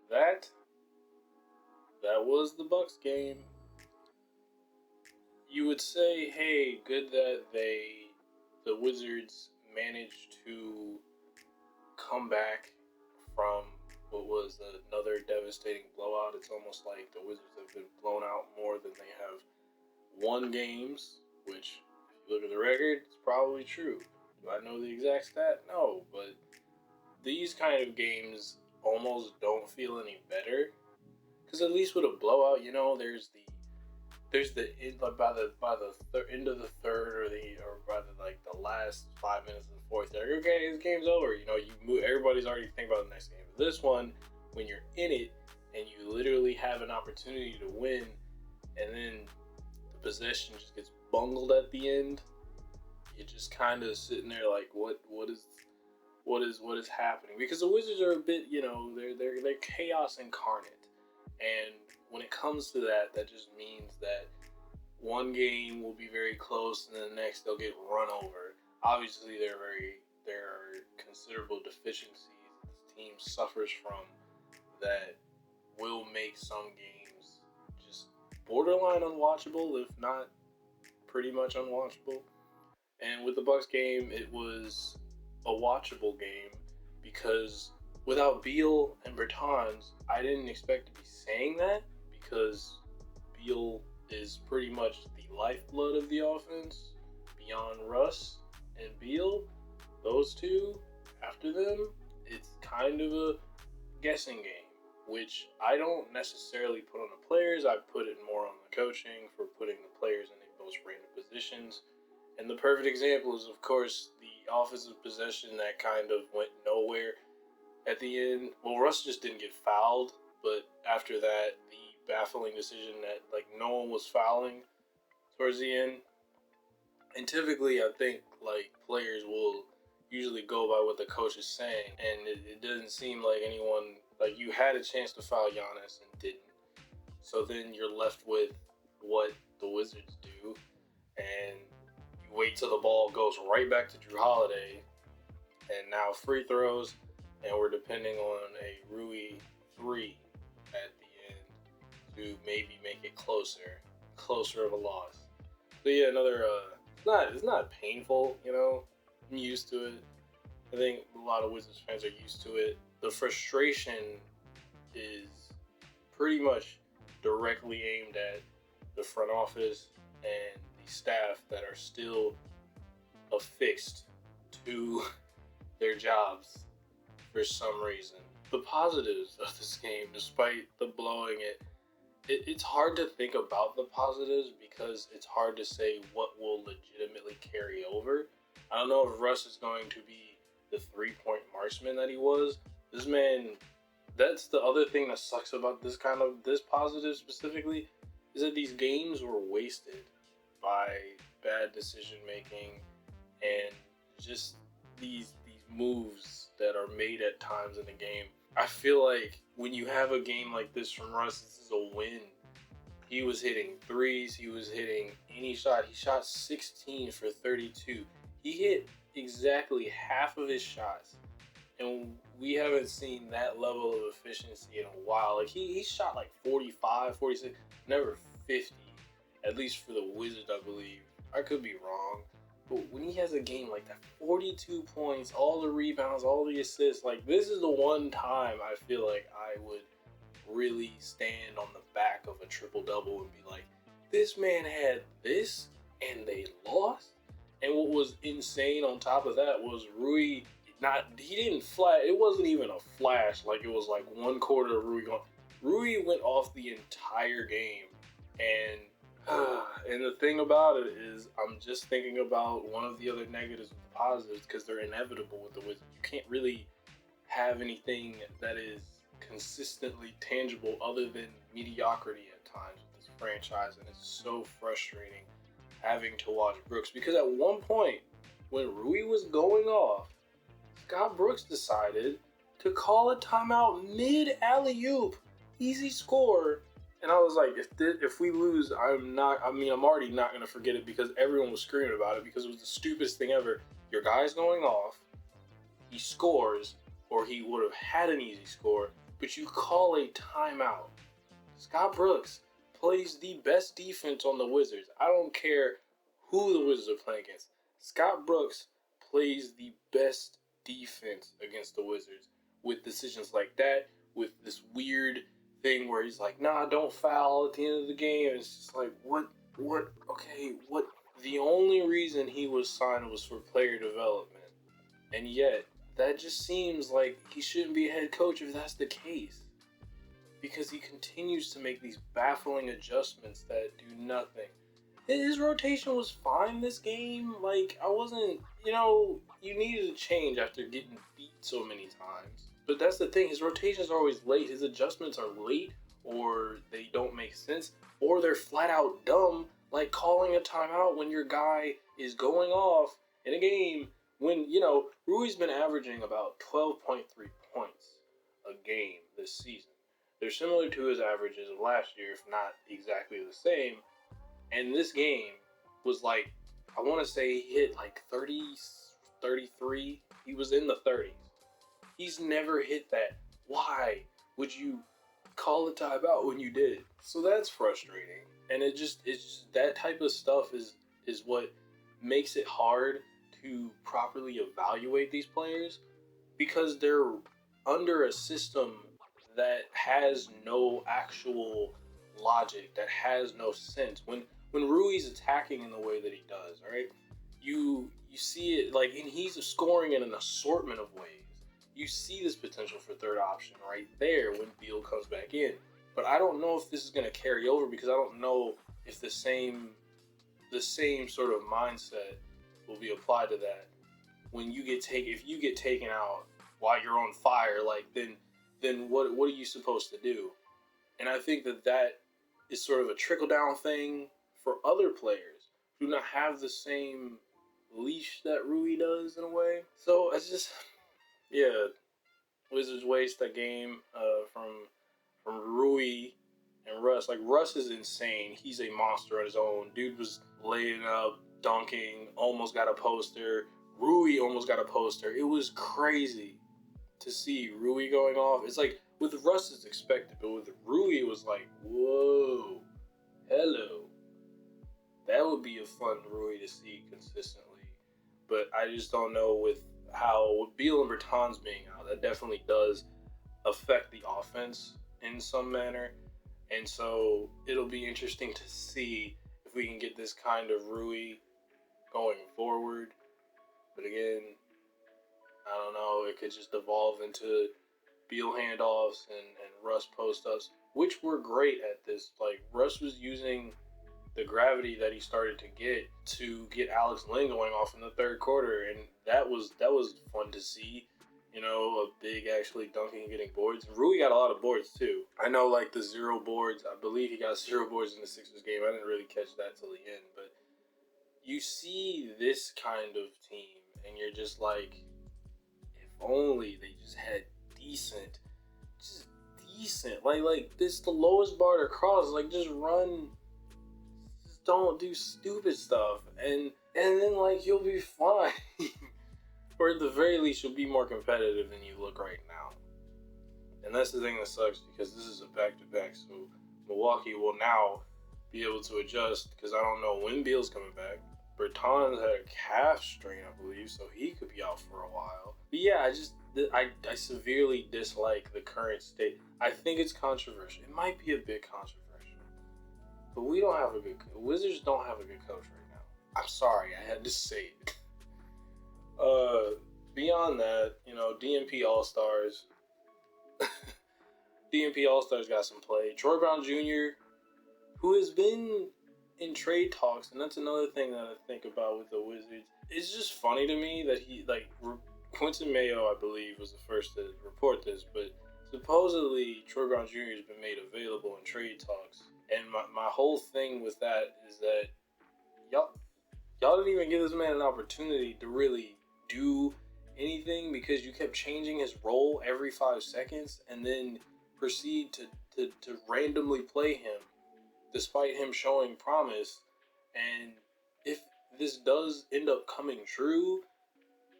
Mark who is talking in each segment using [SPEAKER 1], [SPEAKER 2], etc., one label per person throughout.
[SPEAKER 1] that was the Bucks game. You would say, hey, good that the Wizards managed to come back from what was another devastating blowout. It's almost like the Wizards have been blown out more than they have won games, which, if you look at the record, it's probably true. Do I know the exact stat? No, but these kind of games almost don't feel any better. Because at least with a blowout, there's the by the end of the third or by the last 5 minutes of the fourth, like, okay, this game's over. You move, everybody's already thinking about the next game. But this one, when you're in it and you literally have an opportunity to win, and then the possession just gets bungled at the end, you're just kind of sitting there like, what is happening? Because the Wizards are a bit, they're chaos incarnate. And when it comes to that, that just means that one game will be very close, and then the next they'll get run over. Obviously, there are considerable deficiencies this team suffers from that will make some games just borderline unwatchable, if not pretty much unwatchable. And with the Bucks game, it was a watchable game because without Beal and Bertans, I didn't expect to be saying that, because Beal is pretty much the lifeblood of the offense. Beyond Russ and Beal, those two, after them, it's kind of a guessing game, which I don't necessarily put on the players. I put it more on the coaching for putting the players in the most random positions. And the perfect example is, of course, the offensive possession that kind of went nowhere at the end. Well, Russ just didn't get fouled, but after that, the baffling decision that no one was fouling towards the end. And typically, I think players will usually go by what the coach is saying, and it doesn't seem like anyone, you had a chance to foul Giannis and didn't. So then you're left with what the Wizards do, and you wait till the ball goes right back to Drew Holiday, and now free throws, and we're depending on a Rui 3 at the end to maybe make it closer of a loss. But yeah, another, it's not painful, I'm used to it. I think a lot of Wizards fans are used to it. The frustration is pretty much directly aimed at the front office and the staff that are still affixed to their jobs for some reason. The positives of this game, despite the blowing it's hard to think about the positives because it's hard to say what will legitimately carry over. I don't know if Russ is going to be the 3-point marksman that he was. This man, that's the other thing that sucks about this positive specifically, is that these games were wasted by bad decision making and just these moves that are made at times in the game. I feel like when you have a game like this from Russ, this is a win. He was hitting threes. He was hitting any shot. He shot 16 for 32. He hit exactly half of his shots. And we haven't seen that level of efficiency in a while. He shot 45, 46, never 50. At least for the Wizards, I believe. I could be wrong. But when he has a game like that, 42 points, all the rebounds, all the assists, this is the one time I feel like I would really stand on the back of a triple-double and be like, this man had this and they lost? And what was insane on top of that was Rui, he didn't flash, it wasn't even a flash, it was one quarter of Rui gone. Rui went off the entire game, and the thing about it is, I'm just thinking about one of the other negatives with the positives, because they're inevitable with the Wizards. You can't really have anything that is consistently tangible other than mediocrity at times with this franchise, and it's so frustrating having to watch Brooks, because at one point when Rui was going off, Scott Brooks decided to call a timeout mid alley-oop, easy score. And I was like, if we lose, I'm already not going to forget it, because everyone was screaming about it, because it was the stupidest thing ever. Your guy's going off, he scores, or he would have had an easy score, but you call a timeout. Scott Brooks plays the best defense on the Wizards. I don't care who the Wizards are playing against. Scott Brooks plays the best defense against the Wizards with decisions like that, with this weird thing where he's like, nah, don't foul at the end of the game. And it's just like, what, okay, what? The only reason he was signed was for player development. And yet, that just seems like he shouldn't be a head coach if that's the case. Because he continues to make these baffling adjustments that do nothing. His rotation was fine this game. Like, I wasn't, you needed to change after getting beat so many times. But that's the thing, his rotations are always late. His adjustments are late, or they don't make sense, or they're flat out dumb, like calling a timeout when your guy is going off in a game when, Rui's been averaging about 12.3 points a game this season. They're similar to his averages of last year, if not exactly the same. And this game was like, I want to say he hit like 30, 33. He was in the 30s. He's never hit that. Why would you call a timeout when you did? So that's frustrating. And it's just that type of stuff is what makes it hard to properly evaluate these players, because they're under a system that has no actual logic, that has no sense. When Rui's attacking in the way that he does, all right, you see it, like, and he's scoring in an assortment of ways. You see this potential for third option right there when Beal comes back in. But I don't know if this is going to carry over, because I don't know if the same sort of mindset will be applied to that when you get if you get taken out while you're on fire, like, then what are you supposed to do? And I think that is sort of a trickle-down thing for other players who do not have the same leash that Rui does in a way. So it's just, yeah, Wizards waste that game from Rui and Russ. Like, Russ is insane. He's a monster on his own. Dude was laying up, dunking, almost got a poster. Rui almost got a poster. It was crazy to see Rui going off. It's like, with Russ it's expected, but with Rui it was like, whoa, hello. That would be a fun Rui to see consistently. But I just don't know with Beal and Bertans being out, that definitely does affect the offense in some manner. And so it'll be interesting to see if we can get this kind of Rui going forward. But again, I don't know, it could just evolve into Beal handoffs and Russ post-ups, which were great at this. Like, Russ was using the gravity that he started to get Alex Len going off in the third quarter, and that was fun to see. A big actually dunking and getting boards. Rui got a lot of boards too. I know, like, the 0 boards, I believe he got 0 boards in the Sixers game. I didn't really catch that till the end, but you see this kind of team and you're just like, if only they just had decent, like this, the lowest bar to cross, like, just run, just don't do stupid stuff, and then, like, you'll be fine. Or at the very least, you'll be more competitive than you look right now. And that's the thing that sucks, because this is a back-to-back, so Milwaukee will now be able to adjust, because I don't know when Beal's coming back. Bertans had a calf strain, I believe, so he could be out for a while. But yeah, I severely dislike the current state. I think it's controversial. It might be a bit controversial. But Wizards don't have a good coach right now. I'm sorry, I had to say it. Beyond that, DNP All-Stars. DNP All-Stars got some play. Troy Brown Jr., who has been in trade talks, and that's another thing that I think about with the Wizards. It's just funny to me that Quinton Mayo, I believe, was the first to report this, but supposedly Troy Brown Jr. has been made available in trade talks. And my whole thing with that is that y'all didn't even give this man an opportunity to really do anything, because you kept changing his role every 5 seconds and then proceed to randomly play him despite him showing promise. And if this does end up coming true,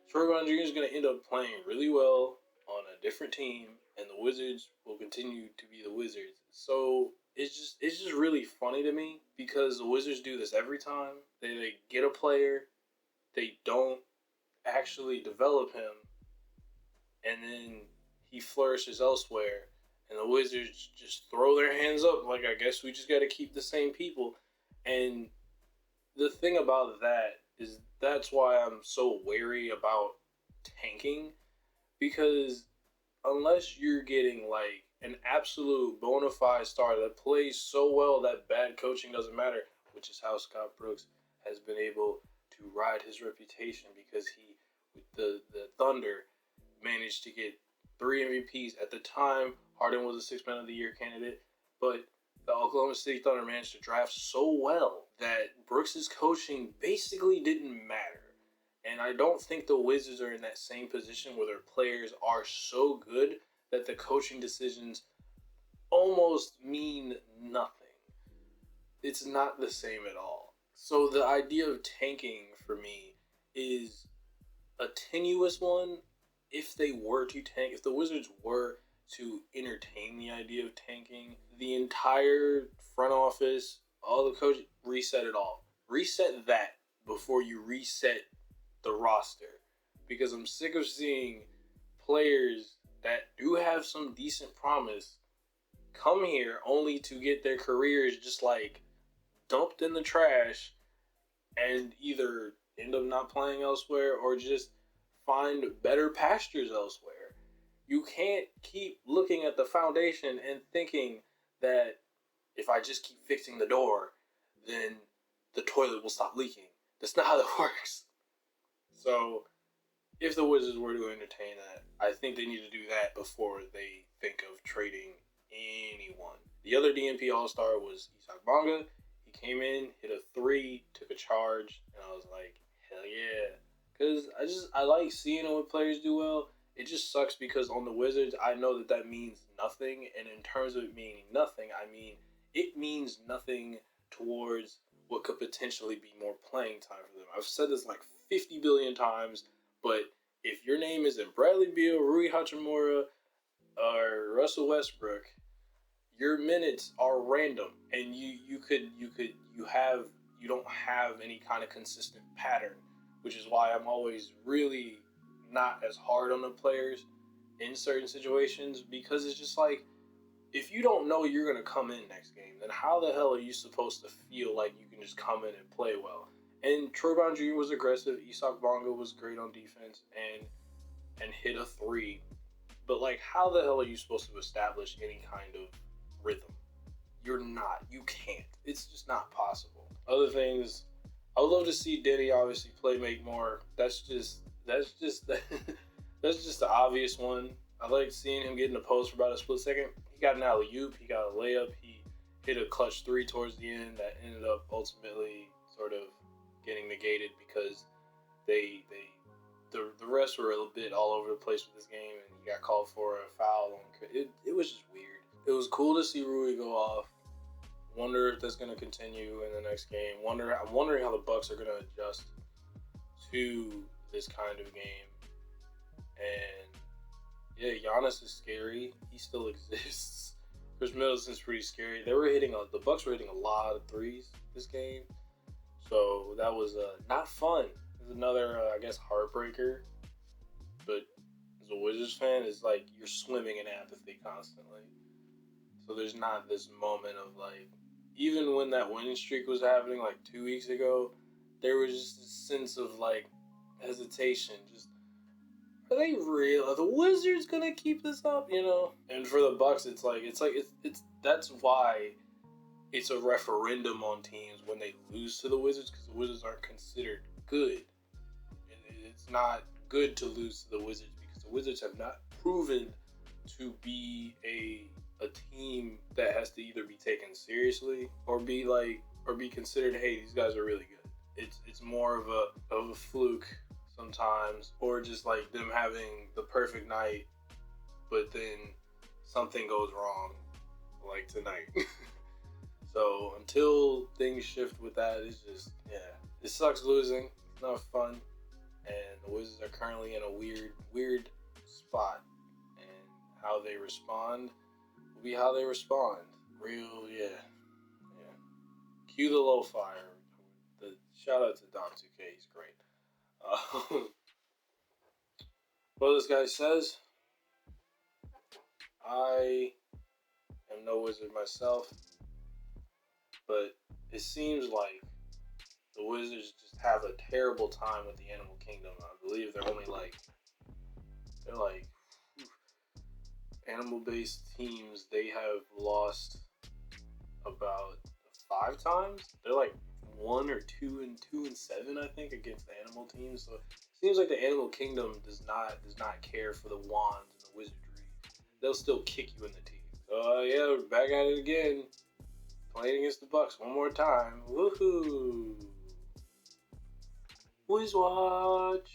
[SPEAKER 1] Troy Brown Jr. is going to end up playing really well on a different team, and the Wizards will continue to be the Wizards. So it's just really funny to me because the Wizards do this every time. They get a player, they don't actually develop him, and then he flourishes elsewhere, and the Wizards just throw their hands up like, I guess we just got to keep the same people. And the thing about that is that's why I'm so wary about tanking, because unless you're getting like an absolute bona fide star that plays so well that bad coaching doesn't matter, which is how Scott Brooks has been able to ride his reputation, because he, with the Thunder, managed to get 3 MVPs at the time. Harden was a Sixth Man of the Year candidate, but the Oklahoma City Thunder managed to draft so well that Brooks' coaching basically didn't matter. And I don't think the Wizards are in that same position where their players are so good that the coaching decisions almost mean nothing. It's not the same at all. So the idea of tanking for me is a tenuous one. If they were to tank, if the Wizards were to entertain the idea of tanking, the entire front office, all the coaches, reset it all. Reset that before you reset the roster, because I'm sick of seeing players that do have some decent promise come here only to get their careers just like dumped in the trash and either end up not playing elsewhere or just find better pastures elsewhere. You can't keep looking at the foundation and thinking that if I just keep fixing the door, then the toilet will stop leaking. That's not how that works. So, if the Wizards were to entertain that, I think they need to do that before they think of trading anyone. The other DNP All-Star was Isak Bonga. He came in, hit a 3, took a charge, and I was like, hell yeah. Because I like seeing it when players do well. It just sucks because on the Wizards, I know that means nothing. And in terms of it meaning nothing, I mean, it means nothing towards what could potentially be more playing time for them. I've said this like 50 billion times, but if your name isn't Bradley Beal, Rui Hachimura, or Russell Westbrook, your minutes are random, and you don't have any kind of consistent pattern, which is why I'm always really not as hard on the players in certain situations, because it's just like, if you don't know you're going to come in next game, then how the hell are you supposed to feel like you can just come in and play well? And Troy Brown Jr. was aggressive. Isak Bonga was great on defense and hit a 3. But, like, how the hell are you supposed to establish any kind of rhythm? You're not. You can't. It's just not possible. Other things, I would love to see Denny obviously make more. That's just the obvious one. I like seeing him get in the post for about a split second. He got an alley-oop. He got a layup. He hit a clutch 3 towards the end that ended up ultimately sort of getting negated because the refs were a bit all over the place with this game, and he got called for a foul. It was just weird. It was cool to see Rui go off. Wonder if that's going to continue in the next game. I'm wondering how the Bucks are going to adjust to this kind of game. And yeah, Giannis is scary. He still exists. Chris Middleton's pretty scary. The Bucks were hitting a lot of threes this game, so that was not fun. It was another, I guess, heartbreaker. But as a Wizards fan, it's like you're swimming in apathy constantly. So there's not this moment of like, even when that winning streak was happening like 2 weeks ago, there was just this sense of like hesitation. Just, are they real? Are the Wizards gonna keep this up? You know? And for the Bucks, it's that's why it's a referendum on teams when they lose to the Wizards, because the Wizards aren't considered good. It's not good to lose to the Wizards because the Wizards have not proven to be a team that has to either be taken seriously or be considered, hey, these guys are really good. It's more of a fluke sometimes, or just like them having the perfect night, but then something goes wrong, like tonight. So until things shift with that, it's just, yeah, it sucks losing. It's not fun, and the Wizards are currently in a weird spot. And how they respond will be how they respond. Real, yeah. Cue the low fire. The shout out to Dom 2K, he's great. What this guy says, I am no wizard myself, but it seems like the Wizards just have a terrible time with the Animal Kingdom. I believe they're like animal-based teams. They have lost about 5 times. They're like 1 or 2 and 7, I think, against the animal teams. So it seems like the Animal Kingdom does not care for the wands and the wizardry. They'll still kick you in the teeth. So yeah, we're back at it again. Playing against the Bucks one more time. Woohoo! WizWatch.